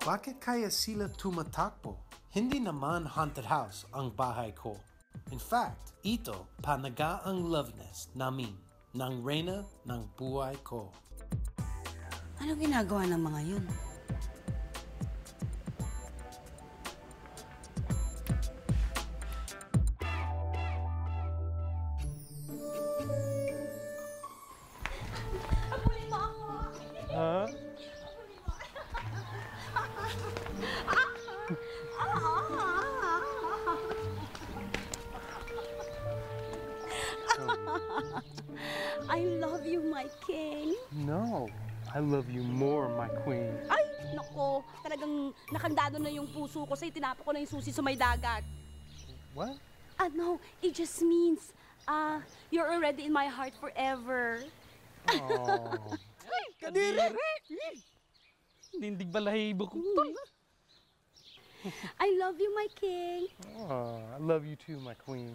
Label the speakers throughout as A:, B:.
A: Bakit kaya sila tumatakbo? Hindi naman haunted house ang bahay ko. In fact, ito panagang love nest namin ng reyna ng buhay ko.
B: Ano ginagawa ng mga yun?
C: Abulin mo ako!
D: Ha?
C: I love you, my king.
D: No, I love you more, my queen.
C: Ay, nako, talagang nakandado na yung puso ko sa'yo. Tinapos ko na yung susi sa may dagat.
D: What?
C: No, it just means, you're already in my heart forever.
D: Oh.
E: Kadiri! Nindig balahibo ko.
C: I love you, my king.
D: Oh, I love you too, my queen.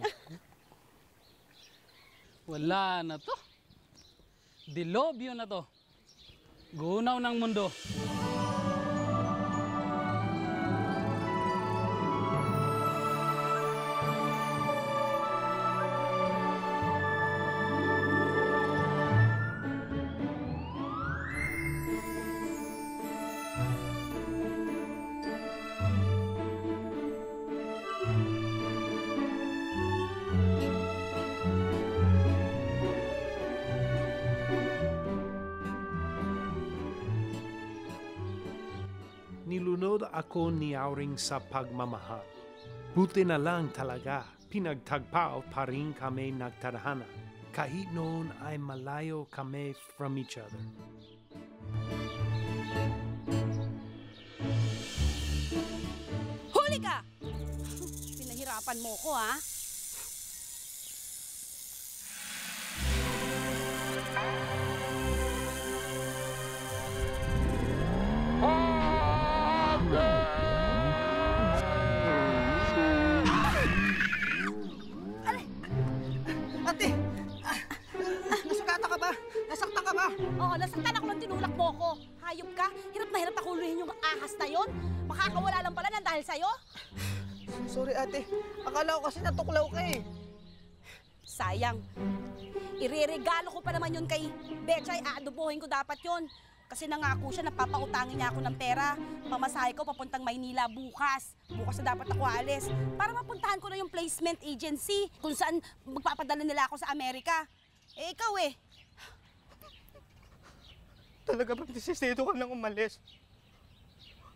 E: Wala na to. Dilobyo na to. Gunaw ng mundo.
A: Nilunod ako ni Auring sa pagmamahal. Buti na lang talaga, pinagtagpaw pa rin kami nagtadhana. Kahit noon ay malayo kami from each other.
C: Huli ka! Pinahirapan mo ko, ha?
F: Ate! Nasugatan ka ba? Nasaktan ka ba?
C: Oo, nasaktan ako nang tinulak mo ko. Hayop ka? Hirap na hirap ako luhin yung ahas na yon. Makakawala lang pala ng dahil sa'yo.
F: Sorry ate, akala ko kasi natuklaw ka eh.
C: Sayang. Ireregalo ko pa naman yun kay Betchay. Aadobohin ko dapat yon. Kasi nangako siya na papautangin niya ako ng pera. Pamasahe ko papuntang Maynila bukas. Bukas na dapat ako aalis. Para mapuntahan ko na yung placement agency kung saan magpapadala nila ako sa Amerika. Eh, ikaw eh.
F: Talaga bang desisito ka nang umalis?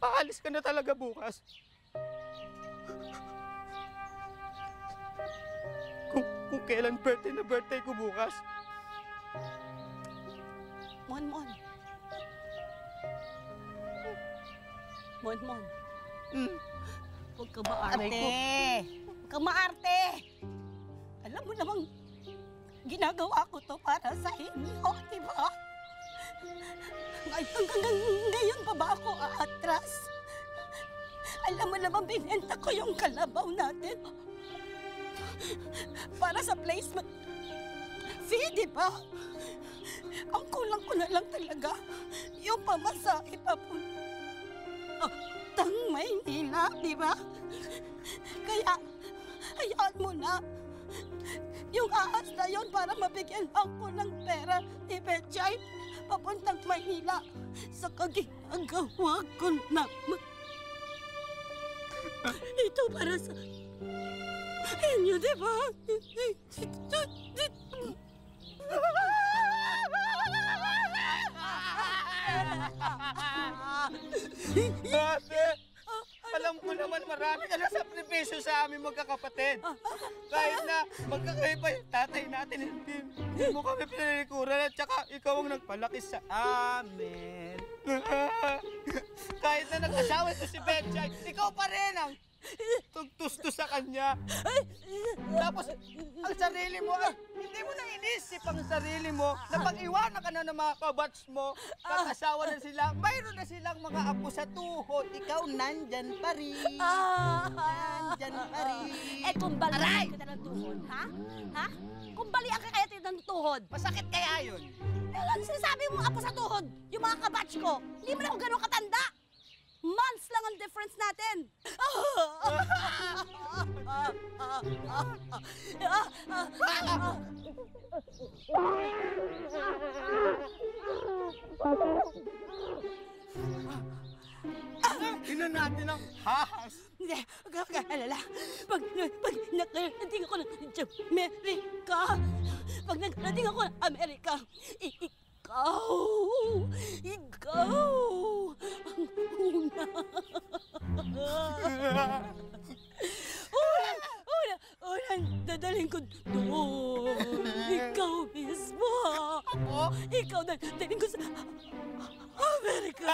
F: Aalis ka na talaga bukas. Kung kailan birthday na birthday ko bukas.
C: Mon. Mon. Huwag ka maarte. Huwag ka maarte. Alam mo namang ginagawa ko to para sa inyo, di ba? Hanggang ngayon pa ba ako aatras? Alam mo naman, binenta ko yung kalabaw natin para sa placement fee, di ba? Ang kulang ko na lang talaga yung pamasahe papuntang Maynila, di ba? Kaya, hayaan mo na yung ahas na yun para mabigyan ako ng pera ni Betchay papuntang Maynila sa ginagawa ko naman. Ito para sa inyo, di ba?
F: Ate! Alam ko naman marami ka na sakripisyo sa aming magkakapatid. Kahit na magkakaiba yung tatay natin, hindi mo kami pinalikuran at saka ikaw ang nagpalaki sa amin. Kahit na nag-asawa ito si Betchay, ikaw pa rin ang tugtusto sa kanya. Tapos, ang sarili mo, hindi mo nang inisip ang sarili mo na pag-iwanan ka na ng mga kabats mo, kakasawa na sila, mayroon na silang mga apo sa tuhod. Ikaw nandyan pa rin. Nandyan pa rin.
C: Eh kung balian ka na ng tuhod, ha? Ha? Kung balian ka kaya ng tuhod,
F: Masakit kaya yun?
C: ano sinasabi mo apo sa tuhod? Yung mga kabatch ko, hindi mo na ako ganun katanda. months lang ang difference natin.
F: Ina natin ang hahas.
C: Hindi, huwag ka alala. Pag nakarating ako ng Amerika, pag nakarating ako ng Amerika, ikaw, ang unang dadaling ko doon. Ikaw mismo.
F: Ako?
C: Ikaw dadaling ko sa Amerika.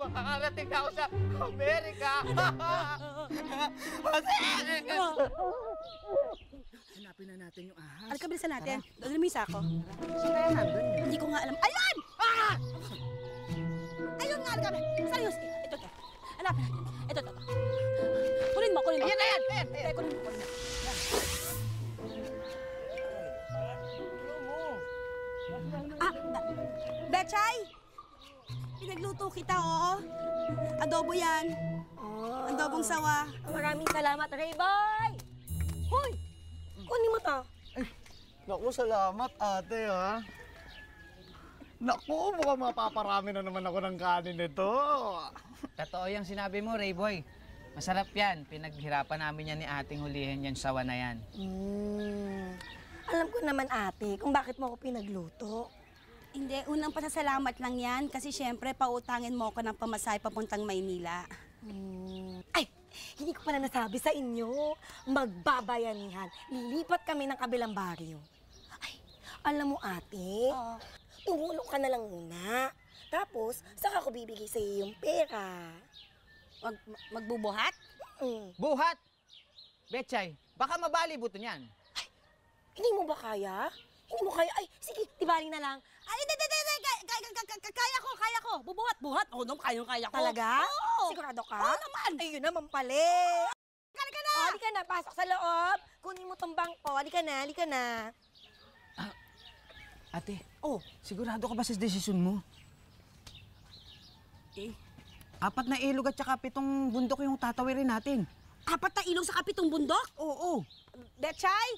F: Makakarating na ako sa Amerika. Hanapin na natin yung ahas.
C: Ano kabilisan natin? Doon mo yung sako.
F: Saan kaya nandun eh?
C: Hindi ko nga alam. Ayun! Ah! Ayun nga, kami. Serious. Ito. Hanapin natin. Ito. Kunin mo.
F: Ayan na yan!
C: Teka, kunin mo. Betchay! Pinagluto kita, oo. Adobo yan. Adobong sawa.
B: Maraming salamat, Rayboy! Hoy! Kunin mo to.
F: Naku, salamat ate ha. Naku, mukhang mapaparami na naman ako ng kanin nito.
G: Totoo yung sinabi mo, Rayboy. Masarap yan. Pinaghirapan namin yan ni ating hulihin yan sawa na yan.
B: Alam ko naman, ate, kung bakit mo ako pinagluto.
C: Hindi, unang pasasalamat lang yan kasi syempre pautangin mo ako ng pamasahe papuntang Maynila.
B: Ay, hindi ko pala nasabi sa inyo. Magbabayanihan. Lilipat kami ng kabilang baryo. Ay, alam mo, ate, tumulong ka na lang muna. Tapos, saka ko bibigay sa iyo yung pera.
C: Magbubuhat?
G: Buhat! Betchay, baka mabali buto niyan.
B: Hindi mo ba kaya? Hindi mo kaya? Ay, sige, tibali na lang.
C: Ay, hindi. Kaya ko. Bubuhat. Oo, kaya ko.
B: Talaga?
C: Oo.
B: Sigurado ka?
C: Oo naman.
B: Ayun naman pala.
C: Halika na.
B: Halika na, pasok sa loob. Kunin mo tong bangko. Halika na.
G: Ate, sigurado ka ba sa desisyon mo?
C: Eh?
G: 4 na ilog at saka 7 bundok yung tatawirin natin.
C: 4 na ilog sa kapitong bundok?
G: Oo.
C: Betchay,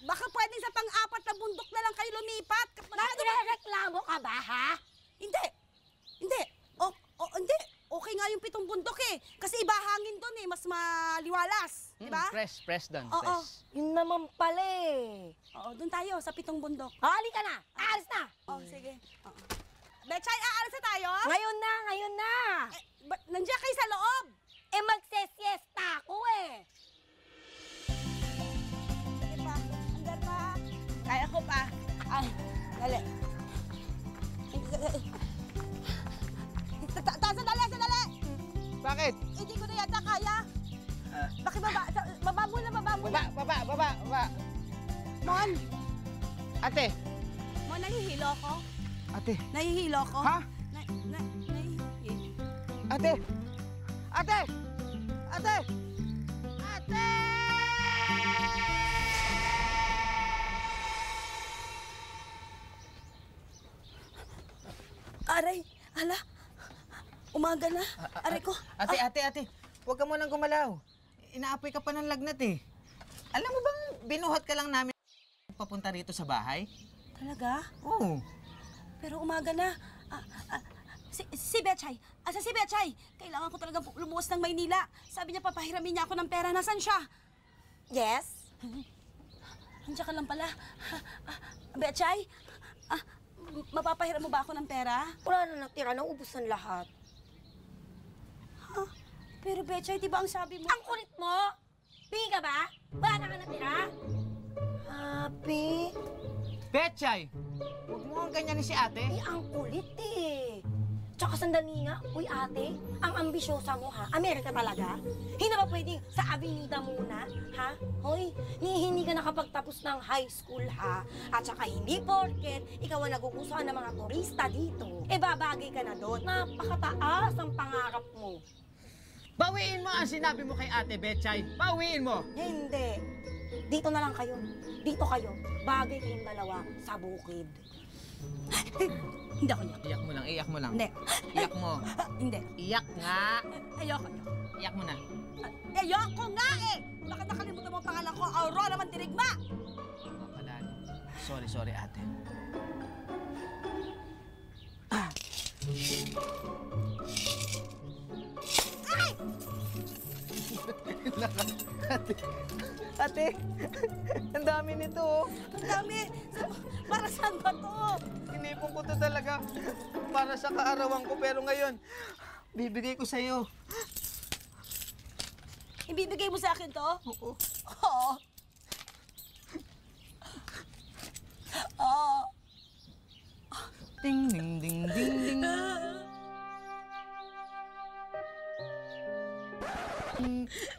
C: baka pwedeng sa pang-4 na bundok na lang kayo lumipat.
B: Nagre-reklamo ka ba, ha?
C: Hindi. Hindi. Okay nga yung 7 bundok eh. Kasi iba hangin doon eh. Mas maliwalas. Di ba?
G: Press doon,
C: Oo.
G: press.
B: Yun naman pala eh.
C: Oo, doon tayo sa 7 bundok.
B: Halika na. Aalis na.
C: Oh, sige. Oo. Betchay, aalis na tayo?
B: Ngayon na.
C: Nandiyan kayo sa loob.
B: Eh, magse-siesta ako eh.
C: Sige pa. Andar pa. Kaya ko pa. Ay, dali. Sandali.
G: Bakit?
C: Hindi ko na yata kaya. Bakit baba muna.
G: Baba.
C: Mon,
G: Ate,
C: nahihilo ko.
G: ate,
C: Nahihilo ko.
G: ha?
C: Nahihilo.
G: Ate!
C: Aray, hala. Umaga na. Aray ko.
G: Ate, huwag ka munang gumalaw. Inaapoy ka pa ng lagnat eh. Alam mo bang binuhat ka lang namin papunta rito sa bahay?
C: Talaga?
G: Oo.
C: Pero umaga na. Si Betchay. Asa si Betchay? Kailangan ko talagang lumuwas ng Maynila. Sabi niya papahiramin niya ako ng pera. Nasaan siya?
B: Yes?
C: Andiyan ka lang pala. Betchay? Mapapahiram mo ba ako ng pera?
B: Wala na natira. Naubos ang lahat.
C: Pero Betchay, di ba ang sabi mo?
B: Ang kulit mo! Pingi ka ba? Wala na ka natira? Happy?
G: Betchay! Huwag mo ang ganyan ni si ate.
B: Eh, ang kulit eh. Tsaka sandali nga, uy ate, ang ambisyosa mo ha, Amerika talaga? Hindi na ba pwedeng sa Avenida muna, ha? Hoy, hindi ka nakapagtapos ng high school ha? At saka hindi porket ikaw ang nagugustuhan ng mga turista dito, eh babagay ka na doon. Napakataas ang pangarap mo.
G: Bawiin mo ang sinabi mo kay ate, Betchay. Bawiin mo.
B: Hindi. Dito na lang kayo. Dito kayo. Bagay kayong dalawa sa bukid.
C: Hindi ako iyak.
G: Iyak mo lang, iyak mo lang.
C: Hindi.
G: Iyak mo.
C: Hindi.
G: Iyak nga.
C: Ayoko.
G: Iyak mo na.
C: Ayoko nga eh! Baka nakalimutan mo ang pangalan ko, Aurora Mandirigma!
G: Wala. Sorry, ate.
C: Ay!
G: Ate, ang dami nito oh.
C: Ang dami! Para saan ba to?
F: Inipon ko to talaga para sa kaarawan ko, pero ngayon, bibigay ko sa'yo.
C: Ibibigay mo sa akin to?
F: Oo.
C: Oo. Oo.
G: Ding, ding, ding, ding, ding.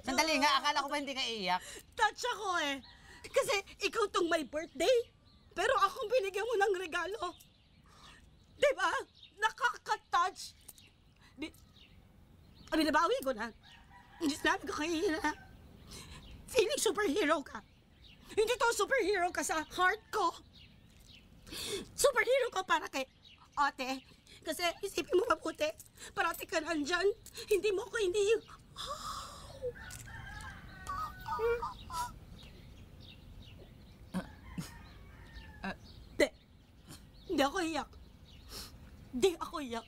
G: Sandali nga, akala ko ba hindi ka iiyak?
C: Touch ako eh. Kasi ikaw tong may birthday. Pero akong binigyan mo ng regalo. Diba? Nakaka-touch. Binabawi ko na. Hindi sinabi ko kanina. Feeling superhero ka. Hindi to superhero ka sa heart ko. Superhero ko para kay ate. Kasi isipin mo mabuti. Parati ka nandyan. Hindi mo ko hindi... Hindi ako iyak. Hindi ako iyak.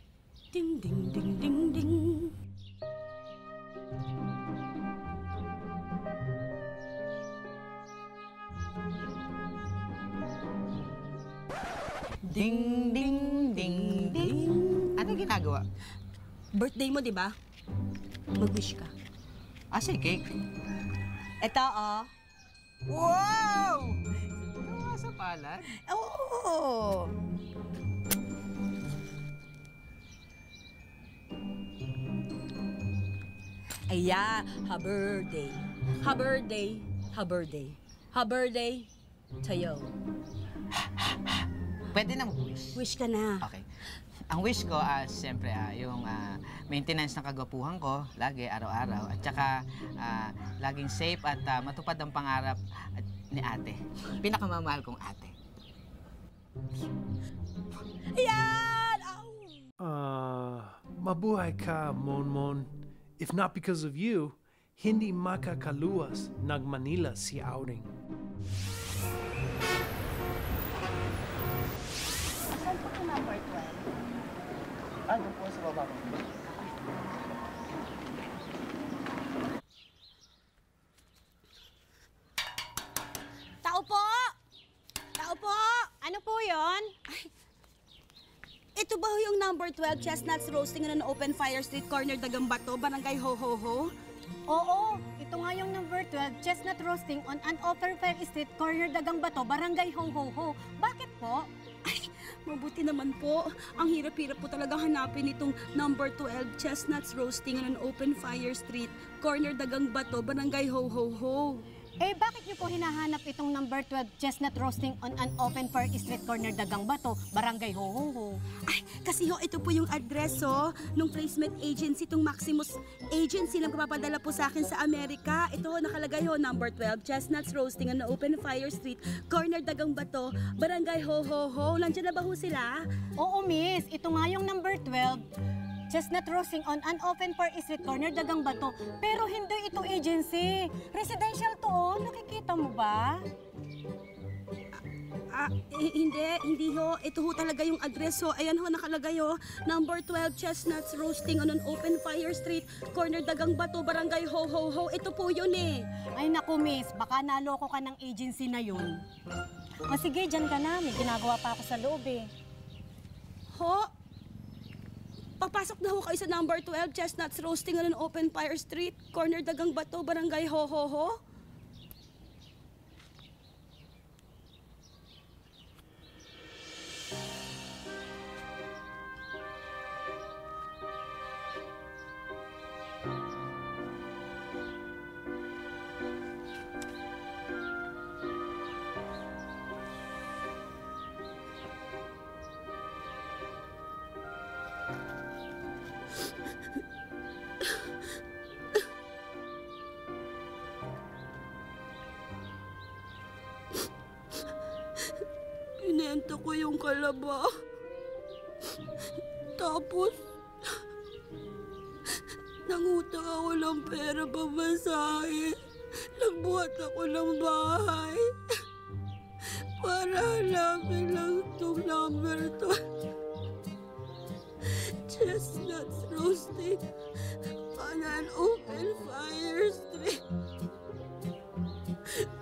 C: Ding, ding, ding, ding, ding.
G: Ding, ding, ding, ding. Ano ginagawa?
C: Birthday mo, di ba? Mag-wish ka.
G: Si cake.
C: Ito, oh.
G: Wow! Sa palad?
C: Oo. Aya, ha birthday. Ha birthday. Ha birthday. Ha birthday sa'yo.
G: Pwede na mag-wish.
C: Wish ka na.
G: Okay. Ang wish ko, siyempre, yung maintenance ng kagwapuhan ko, lagi, araw-araw. At saka, laging safe at matupad ang pangarap ni ate. Pinakamamahal kong ate.
C: Yan!
A: Mabuhay ka, Monmon. If not because of you, hindi makakaluwas nag-Manila si Auring.
C: Saan po ka number 12?
F: Ano po sa baba ko?
C: Tao po! Tao po!
H: Ano po yon?
C: Ito ba yung number 12 Chestnuts Roasting on Open Fire Street Corner, Dagambato, Barangay Ho Ho Ho?
H: Oo, ito nga yung number 12, Chestnut Roasting on an Open Fire Street, Corner Dagambato, Barangay Ho Ho Ho. Bakit po?
C: Ay, mabuti naman po. Ang hirap-hirap po talaga hanapin itong number 12 Chestnuts Roasting on an Open Fire Street, Corner Dagambato, Barangay Ho Ho Ho.
H: Eh, bakit niyo po hinahanap itong number 12, Chestnut Roasting on an Open Fire Street, Corner Dagambato, Barangay Ho Ho Ho?
C: Ay, kasi ho, ito po yung address nung placement agency, itong Maximus Agency na magpapadala po sa akin sa Amerika. Ito ho, nakalagay ho, number 12, Chestnuts Roasting on Open Fire Street, Corner Dagambato, Barangay Ho Ho Ho. Nandiyan na ba ho sila?
H: Oo, miss. Ito nga yung number 12, Chestnut Roasting on an Open Fire Street, Corner Dagambato. Pero hindi ito agency. Residential to, oh. Nakikita mo ba?
C: Hindi ho. Ito ho talaga yung address ho. Ayan ho, nakalagay ho. Number 12, Chestnuts Roasting on an Open Fire Street, Corner Dagambato, Barangay Ho Ho Ho. Ito po yun eh.
H: Ay naku, miss. Baka naloko ka ng agency na yun. O sige, dyan ka na. May ginagawa pa ako sa loob eh.
C: Ho? Papasok na ho kayo sa number 12, Chestnuts Roasting on an Open Fire Street, Corner Dagambato, Barangay Ho Ho Ho. Kinenta ko yung kalaba. Tapos, nangutang ako ng pera pamasahe. Nagbuhat ako ng bahay. Para hanapin lang itong number 2. Chestnuts roasting on an open fire street.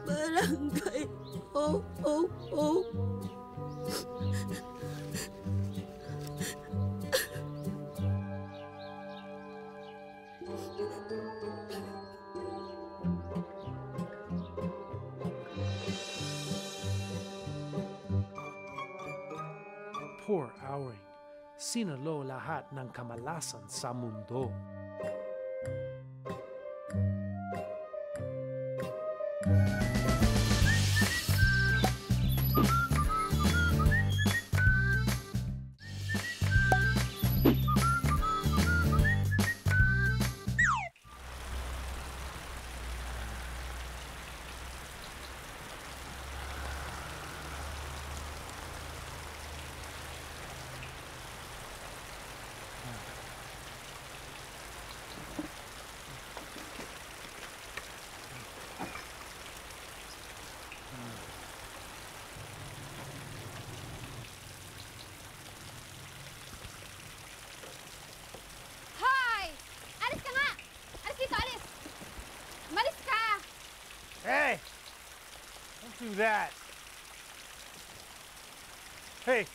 C: Barangay Ho Ho Ho.
A: Poor Auring, sinalo lahat ng kamalasan sa mundo.
I: Hoy! Alis ka nga! Alis dito, alis! Malis ka!
A: Hey! Don't do that! Hey!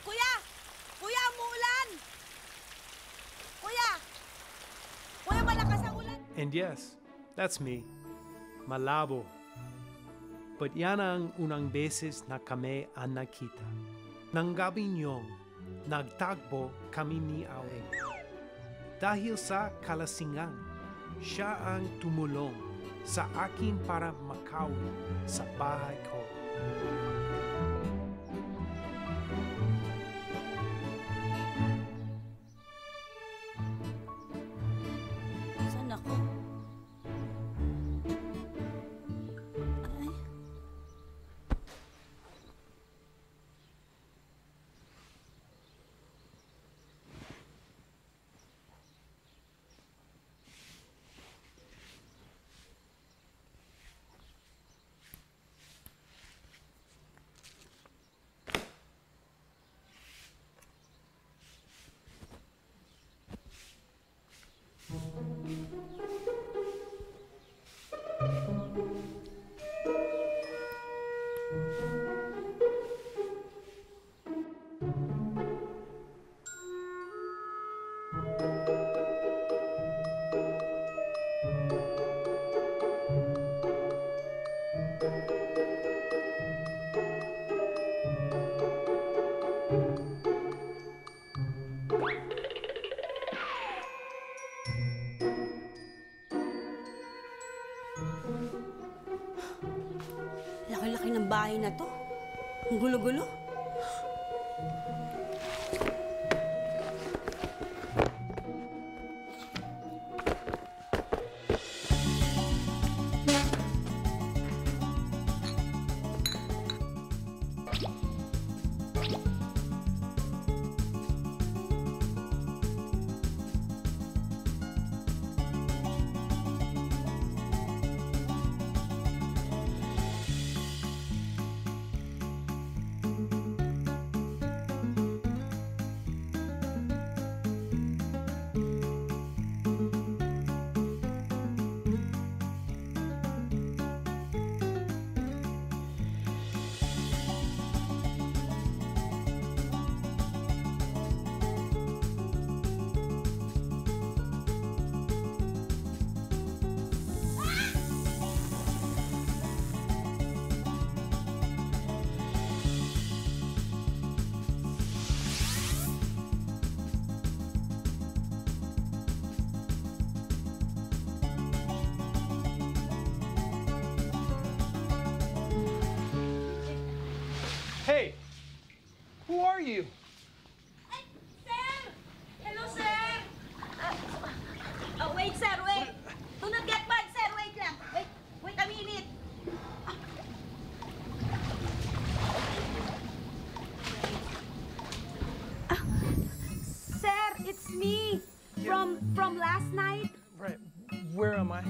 C: Kuya! Kuya, umuulan! Kuya! Kuya, malakas ang ulan!
A: And yes, that's me, Malabo. But yan ang unang beses na kami ang nakita. Nang gabing yun, nagtagpo kami ni Auring. Dahil sa kalasingan, siya ang tumulong sa akin para makauwi sa bahay ko.
C: Saan ako? Ay. Laki-laki ng bahay na to. Ang gulo-gulo.
A: am I?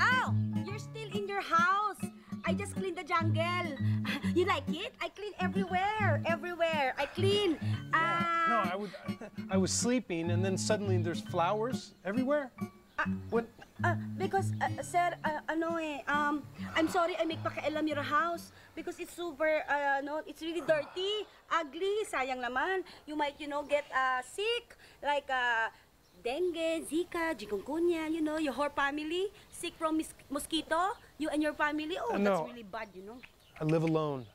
C: Oh, you're still in your house. I just cleaned the jungle. You like it? I clean everywhere. Everywhere. I clean.
A: No, I was sleeping, and then suddenly there's flowers everywhere. What?
C: Because, sir, I'm sorry I make pakialam your house because it's super, it's really dirty, ugly, sayang naman. You might, get sick, like dengue, Zika, chikungunya, your whole family, sick from mosquito, you and your family. Oh,
A: No.
C: that's really bad,
A: I live alone.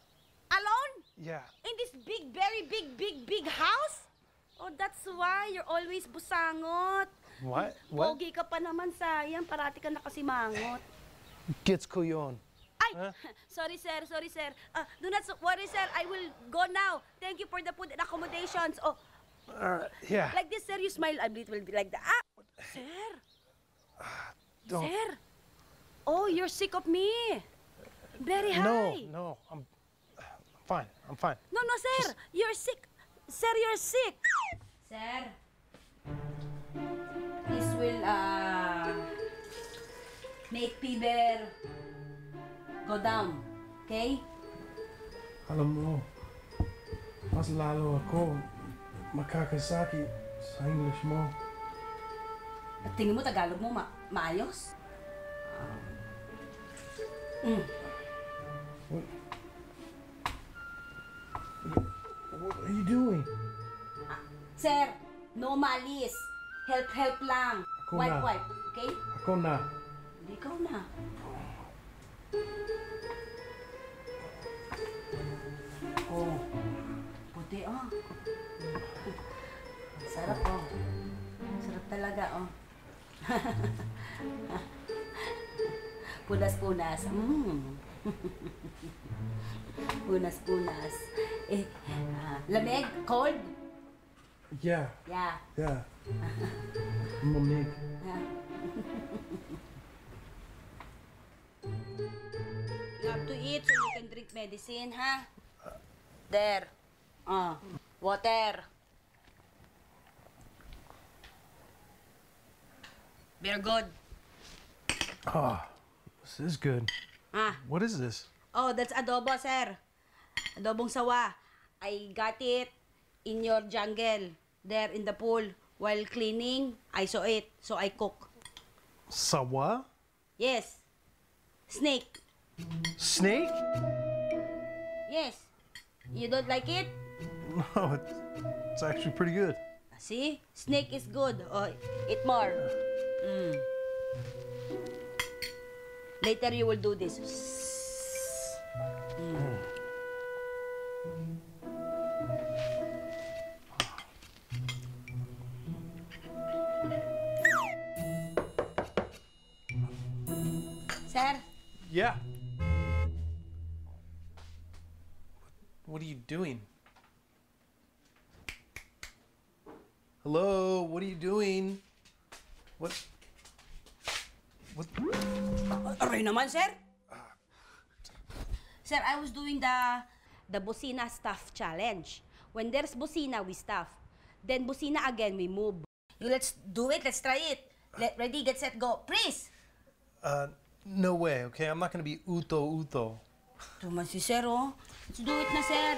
C: Alone?
A: Yeah.
C: In this big, very big house? Oh, that's why you're always busangot.
A: What?
C: Pogi ka pa naman, sayang. Parati ka nakasimangot.
A: Gets ko yun.
C: Ay!
A: Huh?
C: Sorry, sir. Do not worry, sir. I will go now. Thank you for the food and accommodations. Oh,
A: Yeah.
C: like this, sir, you smile a little bit like that. Ah! Sir!
A: Don't.
C: Sir! Oh, you're sick of me. Very high.
A: No. I'm fine. I'm fine.
C: No, sir. You're sick. Sir, you're sick. Sir. This will, make fever go down. Okay?
A: Alam mo, mas lalo ako makakasakit sa English mo.
C: At tingin mo, Tagalog mo maayos?
A: What are you doing?
C: Sir, no malis. Help lang.
A: Ako na.
C: Wipe, okay?
A: Ako na.
C: Hindi, ikaw na. Oh, puti, oh. Sarap, oh. Sarap talaga, oh. Punas-punas. Punas-punas. Lamig? Cold?
A: Yeah.
C: Yeah.
A: Mamig.
C: You have to eat so you can drink medicine, ha? There. Water. Very good.
A: This is good. What is this?
C: Oh, that's adobo, sir. Adobong sawa. I got it in your jungle, there in the pool. While cleaning, I saw it, so I cook.
A: Sawa?
C: Yes. Snake.
A: Snake?
C: Yes. You don't like it?
A: No, it's actually pretty good.
C: See? Snake is good. Oh, eat more. Later you will do this. Sir?
A: Yeah. What are you doing? Hello, what are you doing? What?
C: Aray naman, sir. Sir, I was doing the Busina Stuff Challenge. When there's Busina, we stuff. Then Busina again, we move. Let's do it. Let's try it. Ready, get set, go. Freeze!
A: No way, okay? I'm not gonna be uto.
C: Tuman si sir, oh. Let's do it na, sir.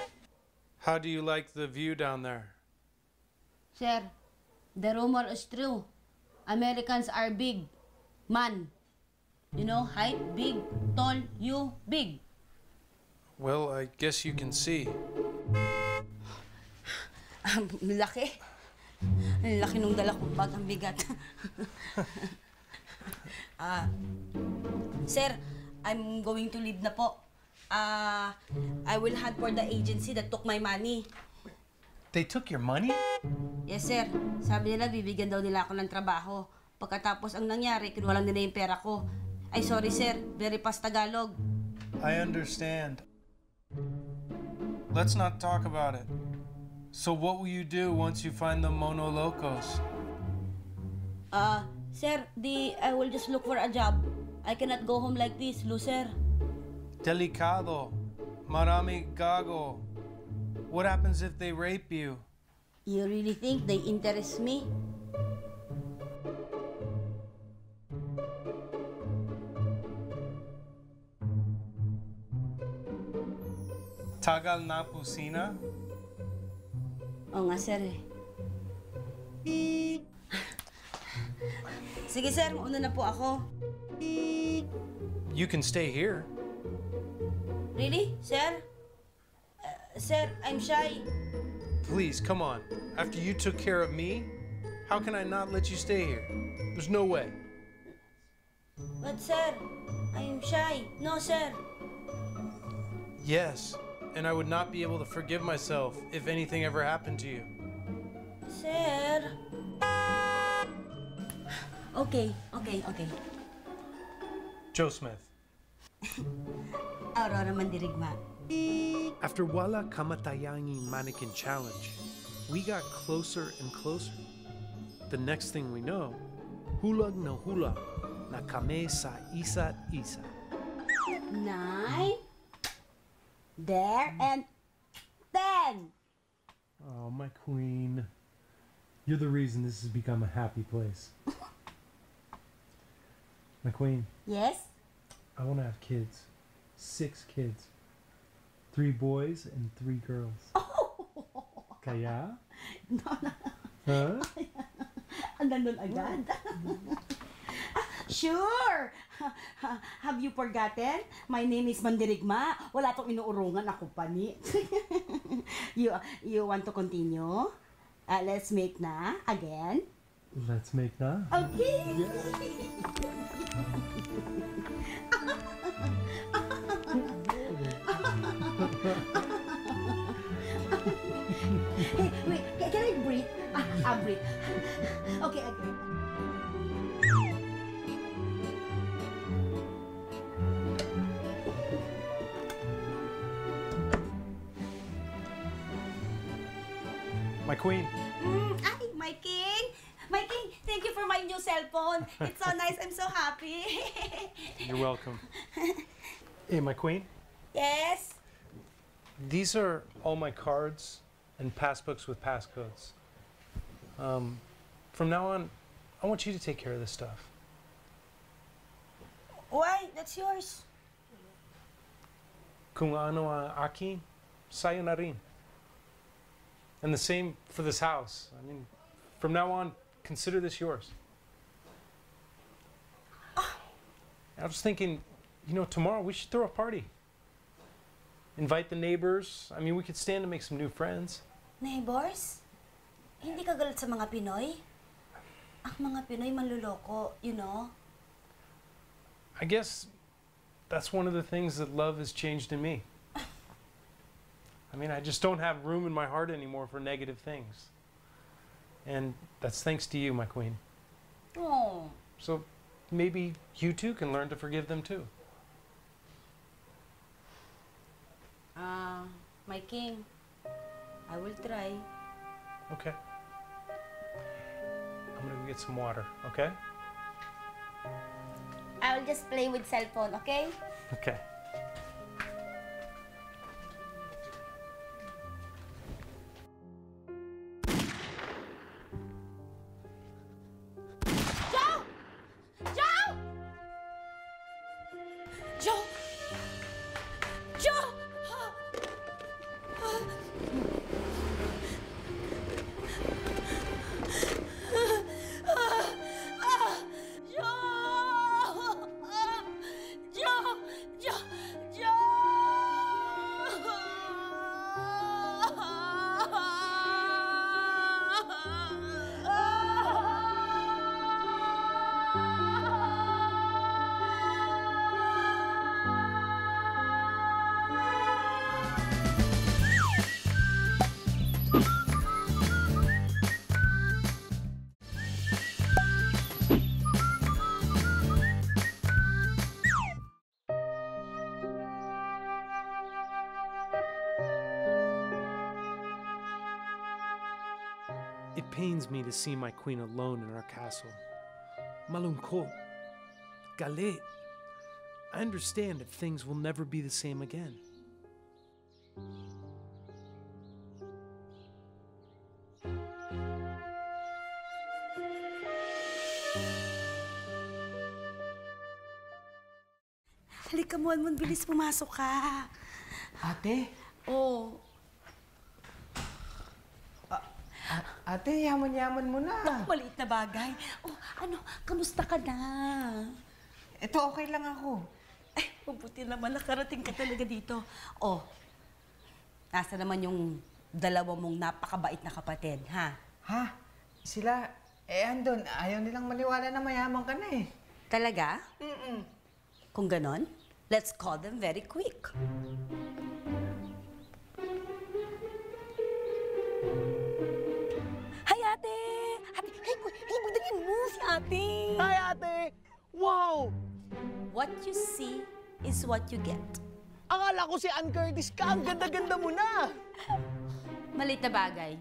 A: How do you like the view down there?
C: Sir, the rumor is true. Americans are big. Man. You know, height, big, tall, you, big.
A: Well, I guess you can see.
C: Laki. Ang laki nung dala kong bag, ang bigat. Sir, I'm going to leave na po. I will hunt for the agency that took my money.
A: They took your money?
C: Yes, sir. Sabi nila, bibigyan daw nila ako ng trabaho. Pagkatapos ang nangyari, kinuha lang nila yung pera ko. Ay, sorry, sir. Very fast Tagalog.
A: I understand. Let's not talk about it. So what will you do once you find the Mono Locos?
C: Sir, I will just look for a job. I cannot go home like this, loser.
A: Delicado. Marami gago. What happens if they rape you?
C: You really think they interest me?
A: Tagal na pusina?
C: Oo nga, sir eh. Sige, sir. Mauna na po ako.
A: You can stay here.
C: Really, sir? Sir, I'm shy.
A: Please, come on. After you took care of me, how can I not let you stay here? There's no way.
C: But, sir, I'm shy. No, sir.
A: Yes, and I would not be able to forgive myself if anything ever happened to you.
C: Sir. Okay.
A: Joe Smith.
C: Aurora Mandirigma.
A: After Wala Kamatayangi Mannequin Challenge, we got closer and closer. The next thing we know, hulag na hulag na kame sa isa't isa.
C: 9. There and 10.
D: Oh, my queen. You're the reason this has become a happy place. My queen,
C: Yes?
D: I want to have kids. 6 kids. 3 boys and 3 girls. Kaya? Huh?
C: Ang nandun agad. Sure! Have you forgotten? My name is Mandirigma. Wala tong inuurungan ako pa ni. You want to continue? Let's make na again.
D: Let's make na.
C: Okay. Hey, wait, can I breathe? Breathe. Okay, okay.
A: My queen.
C: Ay, my king! My king, thank you for my new cellphone. It's so nice. I'm so happy.
A: You're welcome. Hey, my queen.
C: Yes?
A: These are all my cards and passbooks with passcodes. From now on, I want you to take care of this stuff.
C: Why? That's yours.
A: Kung ano ang akin, sa'yo na rin. And the same for this house. I mean, from now on, consider this yours. I was thinking, you know, tomorrow we should throw a party. Invite the neighbors. I mean, we could stand to make some new friends.
C: Neighbors? Hindi ka galit sa mga Pinoy? Ang mga Pinoy manluloko, you know?
A: I guess that's one of the things that love has changed in me. I mean, I just don't have room in my heart anymore for negative things. And that's thanks to you, my queen.
C: Oh.
A: So maybe you too can learn to forgive them too.
C: My king, I will try.
A: Okay. I'm gonna go get some water, okay?
C: I will just play with cellphone, okay?
A: Okay. It pains me to see my queen alone in our castle. Malungkot. Galit. I understand that things will never be the same again.
C: Halika, Monmon, bilis pumasok ka.
G: Ate,
C: Oh,
G: Ate, yaman-yaman mo na.
C: maliit na bagay. Oh, ano, kamusta ka na?
G: Ito, okay lang ako.
C: Ay, mabuti naman nakarating ka talaga dito. Oh, nasa naman yung dalawa mong napakabait na kapatid, ha?
G: Ha? Sila, andun. Ayaw nilang maniwala na mayaman ka na eh.
C: Talaga? Kung ganon, let's call them very quick.
B: Hi, ate! Ate, hey, budagin mo si ate!
F: Hi, ate! Wow!
C: What you see is what you get.
F: Akala ko si Ann Curtis ka. Ang ganda-ganda mo na.
C: Malit na bagay.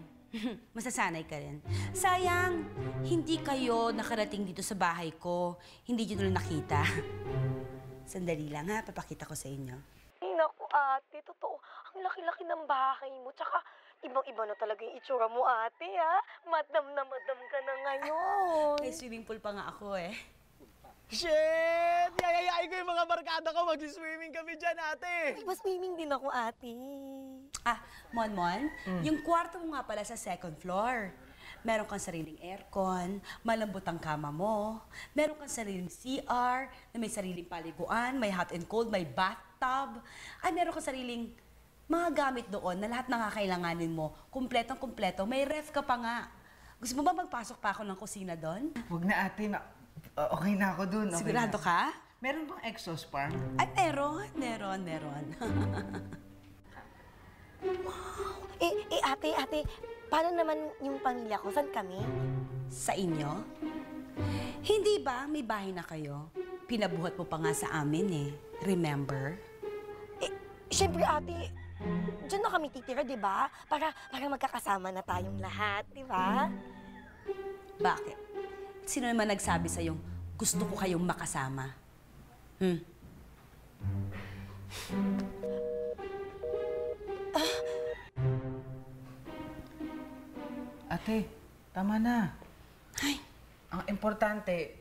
C: Masasanay ka rin. Sayang, hindi kayo nakarating dito sa bahay ko. Hindi nyo na nakita. Sandali lang ha, papakita ko sa inyo.
B: Ay, naku, ate, totoo. Ang laki-laki ng bahay mo. Tsaka, ibang-iba na talaga yung itsura mo, ate, ha? Madam na madam ka na ngayon.
C: May swimming pool pa nga ako eh.
F: Shit! Yayayain ko yung mga barkada ko. Mag-swimming kami dyan, ate.
B: Ay, mas swimming din ako, ate.
C: Ah, Monmon, yung kwarto mo nga pala sa second floor. Meron kang sariling aircon, malambot ang kama mo, meron kang sariling CR, na may sariling paliguan, may hot and cold, may bathtub. Ay, meron kang sariling mga gamit doon na lahat ng kakailanganin mo. Kumpletong-kumpleto. May ref ka pa nga. Gusto mo ba magpasok pa ako ng kusina doon?
G: Huwag na ate, okay na ako dun. Okay
C: Sigurado
G: na.
C: ka?
G: Meron bang exhaust fan?
C: Ay, meron.
B: Ate, paano naman yung pamilya ko? Saan kami?
C: Sa inyo? Hindi ba may bahay na kayo? Pinabuhat mo pa nga sa amin eh. Remember?
B: Siyempre, ate, dyan na kami titira, di ba? Para magkakasama na tayong lahat, di ba?
C: Bakit? Sino naman nagsabi sa'yong gusto ko kayong makasama?
G: Ate, tama na.
C: Ay,
G: Ang importante,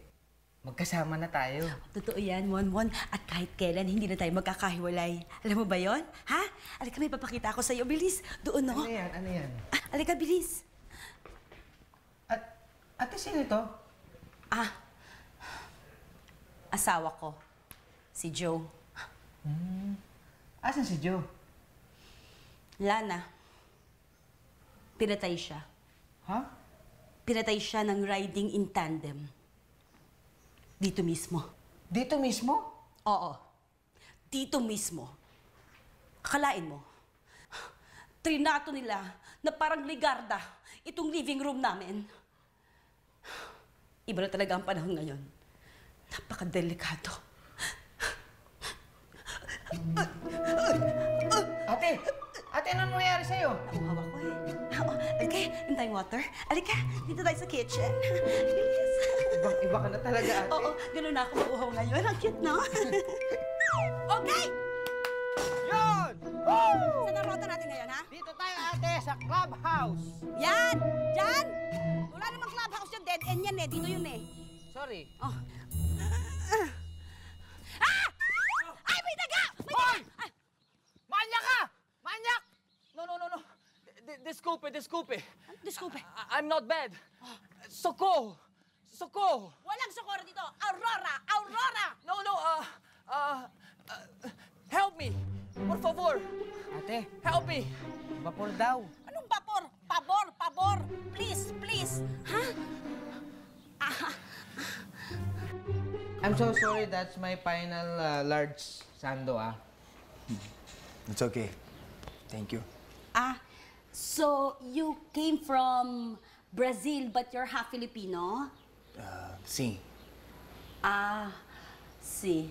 G: magkasama na tayo.
C: totoo yan, Monmon. At kahit kailan, hindi na tayo magkakahiwalay. Alam mo ba yon? Ha? Alika, may papakita ako sa'yo. Bilis. Doon, no?
G: Ano yan? Ano yan?
C: Alika, bilis.
G: Ate, sino ito?
C: Asawa ko. Si Joe.
G: Asan si Joe?
C: Lana. Pinatay siya.
G: Ha?
C: Pinatay siya ng riding in tandem. Dito mismo.
G: Dito mismo?
C: Oo. Dito mismo. Akalain mo. Trinato nila na parang ligarda itong living room namin. Iba na talaga ang panahon ngayon. Napakadelikado.
G: Ate! Ate, ano nangyayari sa'yo?
C: Nauhawa ko eh. Alika, hintay water. Alika, dito tayo sa kitchen. Bilis.
G: Ibang-iba ka na talaga, ate.
C: Oo, gano'n na ako mauhaw ngayon. Ang cute, no? Okay!
F: Yun!
C: Saan ang rota natin ngayon, ha?
F: Dito tayo, ate, sa clubhouse.
C: Yan! Diyan! Wala namang clubhouse yan. Dead end yan eh. Dito yun eh.
F: Sorry.
C: Oh. Ay, may daga! May daga! Ay,
F: Manyak ka! Manyak! No. Disculpe.
C: disculpe.
F: I'm not bad. Soko!
C: Walang sokoro dito. Aurora!
F: No, help me! Por favor!
G: Ate,
F: Help me!
G: vapor daw.
C: Anong pabor? Pabor! Please! Ha?
G: I'm so sorry, that's my final large sando,
J: It's okay. Thank you.
C: So you came from Brazil but you're half Filipino?
J: Sim.
C: See.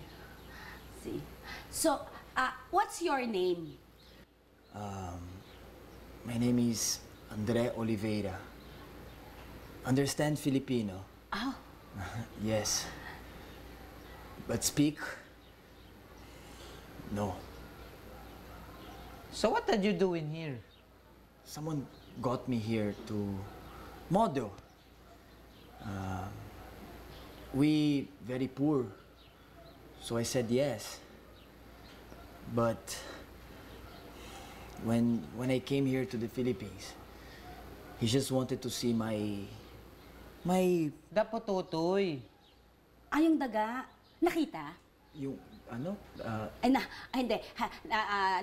C: So, what's your name?
J: My name is Andre Oliveira. Understand Filipino?
C: Oh.
J: Yes. But speak? No.
G: So what are you doing here?
J: Someone got me here to model. We very poor, so I said yes. But when I came here to the Philippines, he just wanted to see my
G: Dapototoy.
C: Ay, yung daga. Nakita?
J: yung ano
C: Hindi.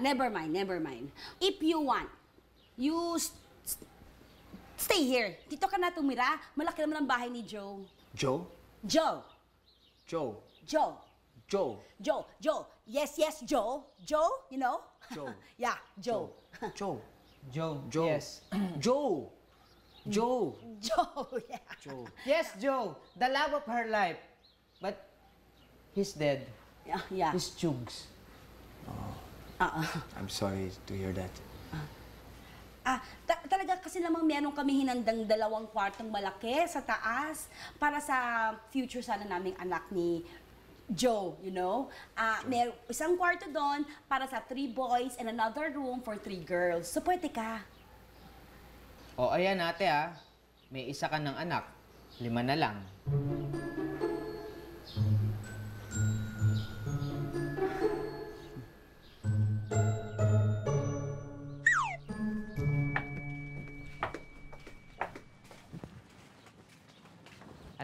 C: Never mind. If you want, you stay here. Dito ka na tumira. Malaki naman ang bahay ni Joe.
J: Joe?
C: Joe.
J: Joe.
C: Joe.
J: Joe.
C: Joe. Joe. Yes, Joe. Joe, you know?
J: Joe.
C: Yeah, Joe.
J: Joe.
G: Joe.
J: Joe.
G: Yes.
J: Joe. Joe.
C: Joe, yeah.
J: Joe.
G: Yes, Joe. The love of her life. But he's dead.
C: Yeah.
G: He's Chugs.
J: I'm sorry to hear that.
C: Talaga kasi namang meron kami hinandang 2 kwartong malaki sa taas para sa future sana naming anak ni Joe, you know? May 1 kwarto doon para sa 3 boys and another room for 3 girls. So, pwede ka.
G: O, ayan ate may isa ka ng anak. 5 na lang.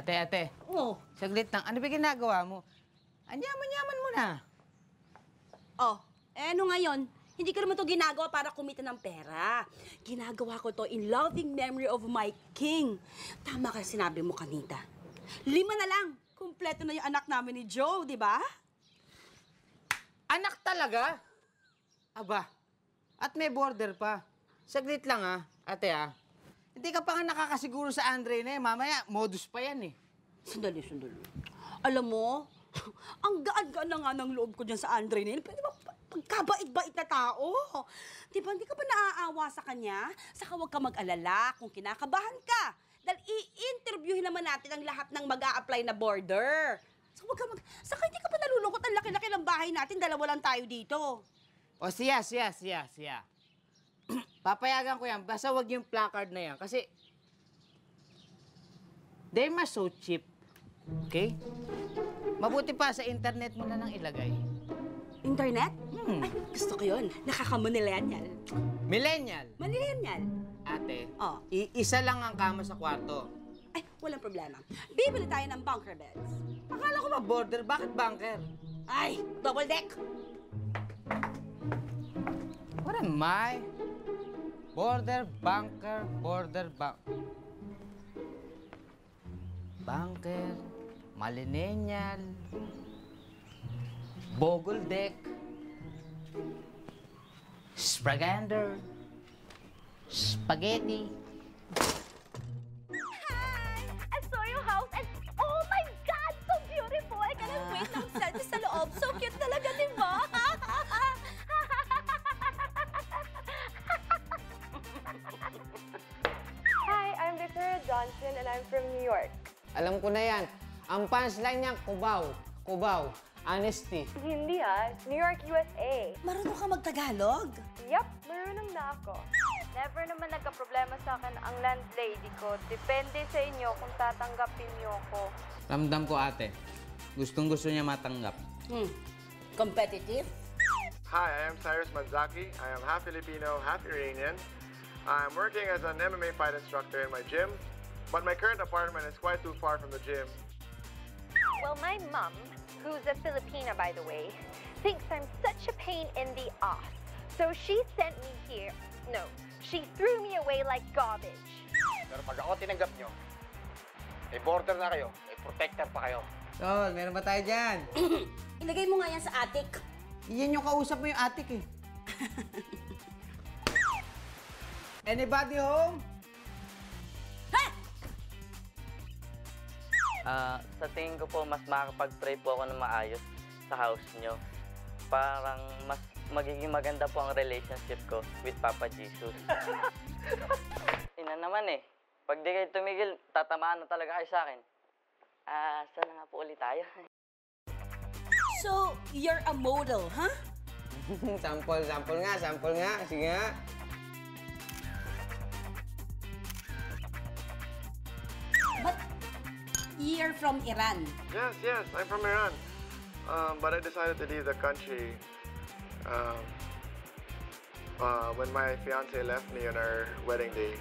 G: Ate.
C: Oh.
G: Saglit lang. Ano ba ginagawa mo? Anyaman-yaman mo na.
C: Ano ngayon? Hindi ko naman to ginagawa para kumita ng pera. Ginagawa ko to in loving memory of my king. Tama ka sinabi mo kanita. 5 na lang. Kumpleto na yung anak namin ni Joe, di ba?
G: Anak talaga? Aba, at may border pa. Saglit lang ate Hindi ka pa nga nakakasiguro sa Andre na Mamaya, modus pa yan
C: Sandali. Alam mo, ang gaan-gaan na nga ng loob ko dyan sa Andre na yun. Pwede ba pagkabait-bait na tao? Di ba, hindi ka ba naaawa sa kanya? Saka huwag ka mag-alala kung kinakabahan ka. Dahil i-interviewin naman natin ang lahat ng mag-a-apply na border. Saka hindi ka ba nalulungkot? Ang laki-laki ng bahay natin, 2 lang tayo dito.
G: O siya. Papayagan ko yan, basta wag yung placard na yan. Kasi, they're so cheap. Okay? Mabuti pa sa internet mo na nang ilagay.
C: Internet? Ay, gusto ko yun. Nakaka-millennial.
G: Millennial?
C: Millennial.
G: Ate, isa lang ang kama sa kwarto.
C: Ay, walang problema. Bibili tayo ng bunker beds.
G: Akala ko ba border? Bakit bunker?
C: Ay, double deck.
G: What am I? Border, bunker, bunker, millennial, boggle deck, spragander, spaghetti.
I: Hi! I saw your house and oh my God! So beautiful! I cannot wait ng selfie sa loob. So cute talaga, di ba?
K: Hi, I'm Victoria Johnson and I'm from New York.
G: Alam ko na yan. Ang punchline niya, Cubao. Honesty.
K: Hindi New York, USA.
C: Marunong ka mag-Tagalog?
K: Yup, marunong na ako.
L: Never naman nagka-problema sa akin ang landlady ko. Depende sa inyo kung tatanggapin niyo ako.
G: Ramdam ko ate. Gustong-gusto niya matanggap.
C: Competitive?
M: Hi, I am Cyrus Manzaki. I am half Filipino, half Iranian. I'm working as an MMA fight instructor in my gym, but my current apartment is quite too far from the gym.
L: Well, my mom, who's a Filipina by the way, thinks I'm such a pain in the ass. So she sent me here. No, she threw me away like garbage.
N: Pero pag ako tinanggap nyo, may border na kayo, may protector pa kayo.
G: Tol, meron ba tayo dyan?
C: Ilagay mo nga yan sa attic.
G: Yan yung kausap mo yung attic Anybody home?
O: Sa tingin ko po, mas makakapag-pray po ako ng maayos sa house nyo. Parang mas magiging maganda po ang relationship ko with Papa Jesus. Ina naman pag di kayo tumigil, tatamaan na talaga kayo sa akin. Saan na nga po ulit tayo?
C: So, you're a model, huh?
G: Sample nga. Sige nga.
C: But you're from Iran.
M: Yes, I'm from Iran. But I decided to leave the country when my fiance left me on our wedding day.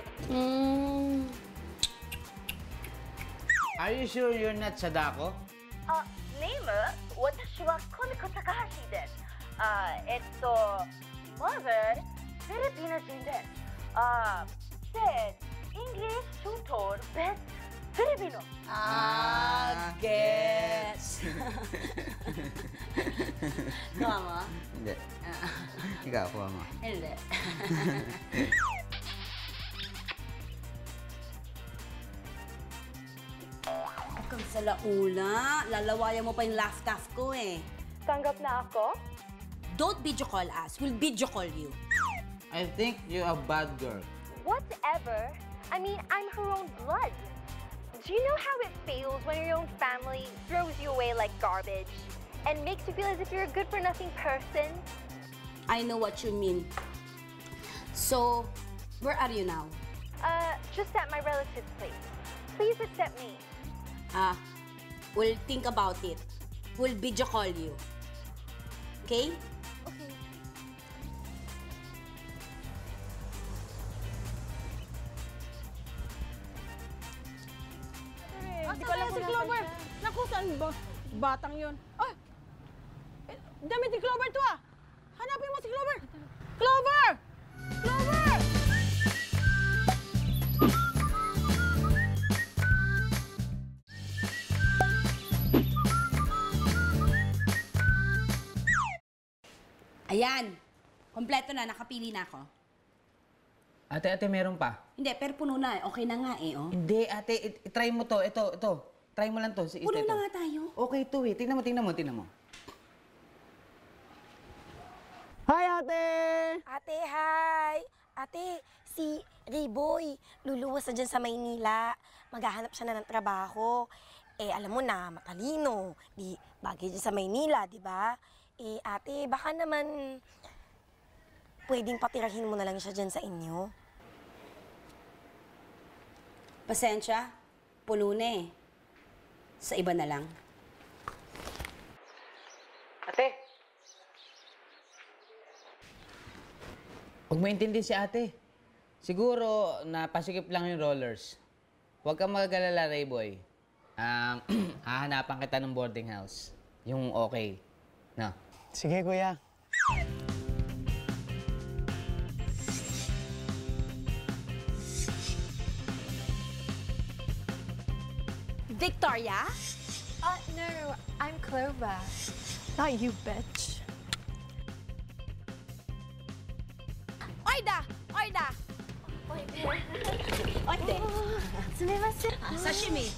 G: Are you sure you're not Sadako?
I: Name? 私はコミコ高橋です。mother フィリピン人です。said English tutor best Filipino.
C: Gets. Kuha mo?
G: Hindi. Ikaw, kuha mo.
C: Hindi. Huwag kang salaula. Lalawayan mo pa yung laugh-taff ko eh.
K: Tanggap na ako?
C: Don't video call us. We'll video call you.
G: I think you're a bad girl.
L: Whatever. I mean, I'm her own blood. Do you know how it feels when your own family throws you away like garbage and makes you feel as if you're a good-for-nothing person?
C: I know what you mean. So, where are you now?
L: Just at my relative's place. Please accept me.
C: We'll think about it. We'll video call you. Okay?
L: Okay.
C: Hindi ko alam si Clover. Naku, saan ba? Batang yun. Ay! Damit ni Clover to ah! Hanapin mo si Clover! Clover! Clover! Ayan! Kompleto na, nakapili na ako.
G: Ate, meron pa.
C: Hindi, pero puno na eh. Okay na nga eh, oh.
G: Hindi, ate, try mo to. Ito. Try mo lang to.
C: Puno na nga tayo.
G: Okay to eh. Tingnan mo.
B: Hi, ate! Ate, hi! Ate, si Rayboy, luluwas na dyan sa Maynila. Maghahanap siya na ng trabaho. Alam mo na, matalino. Di, bagay dyan sa Maynila, di ba? Ate, baka naman pwedeng patirahin mo na lang siya dyan sa inyo.
C: Pasensya, puno na eh. Sa iba na lang.
G: Ate! Huwag maintindihan si ate. Siguro, napasikip lang yung rollers. Huwag kang magagalala, Rayboy. Hahanapan kita ng boarding house. Yung okay. No?
F: Sige, kuya.
C: Victoria?
K: No, I'm Clover. Not you, bitch.
C: Oida! Oide!
K: Sumimasen.
C: Sashimi.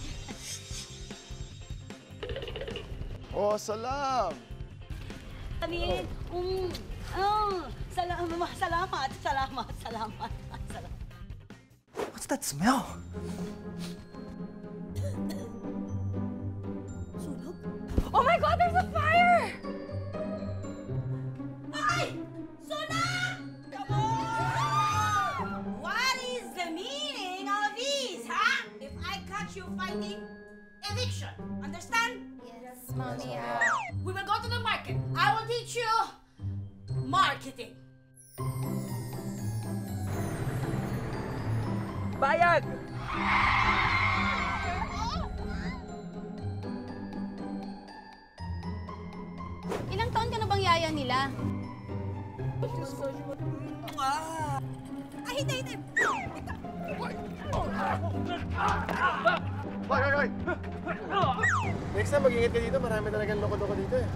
M: Oh, salam!
C: Amin, salamat.
F: What's that smell?
K: Oh my God, there's a fire!
C: Ay! Sunog! Come on! What is the meaning of this, huh? If I catch you fighting, eviction. Understand?
K: Yes, Mommy.
C: We will go to the market. I will teach you marketing.
F: Bayad!
I: Ilang taon ka na bang yaya nila?
C: Ay, hindi.
M: Hoy! Next time, mag-ingat ka dito. Marami talagang loko-loko dito eh.